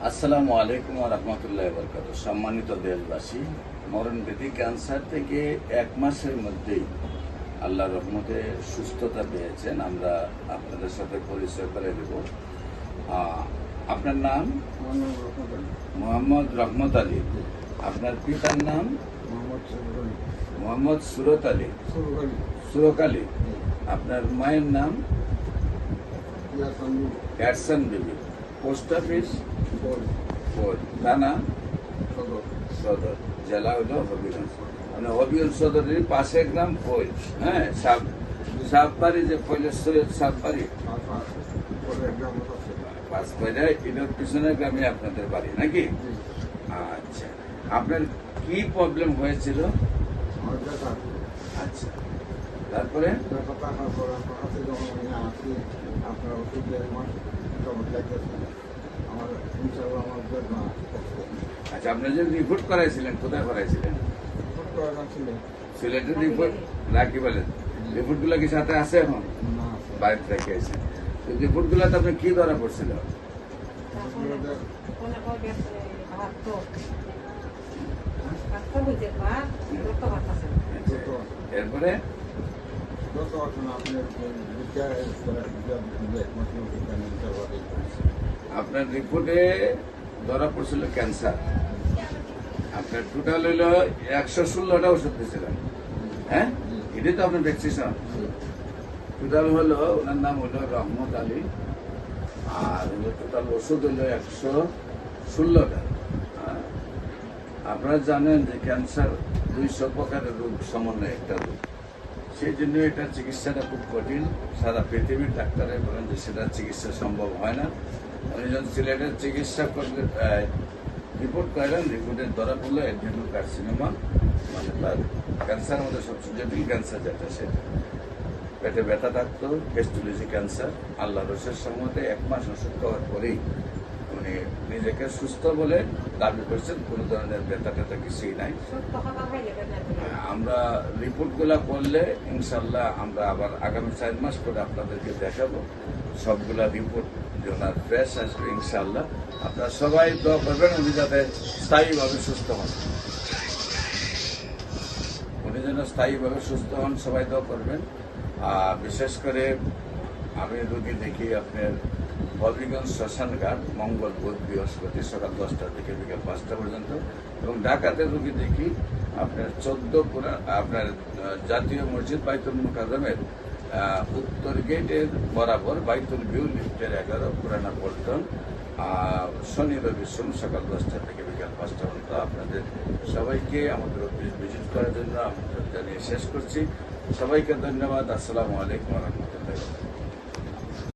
আসসালামু আলাইকুম ওয়া রাহমাতুল্লাহি ওয়া বারাকাতুহু। সম্মানিত দেশবাসী, মরণব্যাধি ক্যান্সার থেকে 1 মাসের মধ্যেই আল্লাহর রহমতে সুস্থতা পেয়েছেন। আমরা আপনাদের সাথে পরিচয় করে দেব। আপনার নাম? মোহাম্মদ রহমত আলী। আপনার পিতার নাম? মোহাম্মদ সুরত আলী। সুরক আলী। আপনার মায়ের নাম? এরসান বিবি। পোস্ট অফিস থানা সদর, জেলা হলো হবিগঞ্জ। মানে হবিগঞ্জ সদরের পাশে গ্রাম ফৈল। হ্যাঁ, সাববাড়ি যে ফৈলের সৈয়দ সাববাড়ি পাঁচবাড়িয়া এটার পিছনে গ্রামে আপনাদের বাড়ি নাকি? আচ্ছা, আপনার কি প্রবলেম হয়েছিল? আচ্ছা, তারপরে আচ্ছা, আপনি যে রিপোর্ট করাইছিলেন কোথায় করাইছিলেন? সিলেটের রিপোর্ট রাখি বলেন। রিপোর্ট গুলা কি সাথে আছে এখন? বাড়িতে রেখে আছে। রিপোর্ট গুলাতে আপনি কি ধরা পড়ছিল? এরপরে আপনার রিপোর্টে ধরা পড়ছিল ক্যান্সার। আপনার টোটাল হইল 116টা ওষুধ দিয়েছিলেন। হ্যাঁ, এটাই তো আপনার ভ্যাকসিনেশন। টোটাল হলো, ওনার নাম হলো রহমত আলী। আর টোটাল ওষুধ হইল 116টা। আপনারা জানেন যে ক্যান্সার 200 প্রকারের রোগ সমন্বয়ে একটা রোগ। সেই জন্য এটার চিকিৎসাটা খুব কঠিন। সারা পৃথিবীর ডাক্তারে বলেন যে সেটার চিকিৎসা সম্ভব হয় না। উনি যখন সিলেটের চিকিৎসা করলে রিপোর্ট করলেন, রিপোর্টের ধরা পড়লো অ্যাডেনোকার্সিনোমা, কার্সিনোমা, মানে তার ক্যান্সার মধ্যে সবচেয়ে জটিল ক্যান্সার যেটা, সেটা পেটে ব্যথা থাকতো, গ্যাস্ট্রোলজি ক্যান্সার। আল্লাহ রসের সম্মতে 1 মাস ওষুধ খাওয়ার পরেই উনি নিজেকে সুস্থ বলে দাবি করছেন। কোনো ধরনের ব্যথা ট্যাথা কিছুই নাই। আমরা রিপোর্টগুলা করলে ইনশাল্লাহ আমরা আবার আগামী 4 মাস পরে আপনাদেরকে দেখাবো। সবগুলা রিপোর্ট ওনার ফ্রেশ আসবে ইনশাল্লাহ। আপনারা সবাই দোয়া করবেন উনি যাতে স্থায়ীভাবে সুস্থ হন। উনি যেন স্থায়ীভাবে সুস্থ হন, সবাই দোয়া করবেন। বিশেষ করে আমি রোগী দেখি আপনার হবিগঞ্জ শ্মশানঘাট মঙ্গল, বুধ, বৃহস্পতি সকাল 10টা থেকে বিকাল 5টা পর্যন্ত। এবং ঢাকাতে রোগী দেখি আপনার 14 আপনার জাতীয় মসজিদ বাইতুল মুকাররমের উত্তর গেটের বরাবর বাইতুল ভিউ লিফটের 11 পুরানা পল্টন। শনি রবি সোম সকাল 10টা থেকে বিকাল 5টা পর্যন্ত। আপনাদের সবাইকে আমাদের অফিস ভিজিট করার জন্য আমন্ত্রণ জানিয়ে শেষ করছি। সবাইকে ধন্যবাদ। আসসালামু আলাইকুম ওয়া রাহমাতুল্লাহি ওয়া বারাকাতুহু।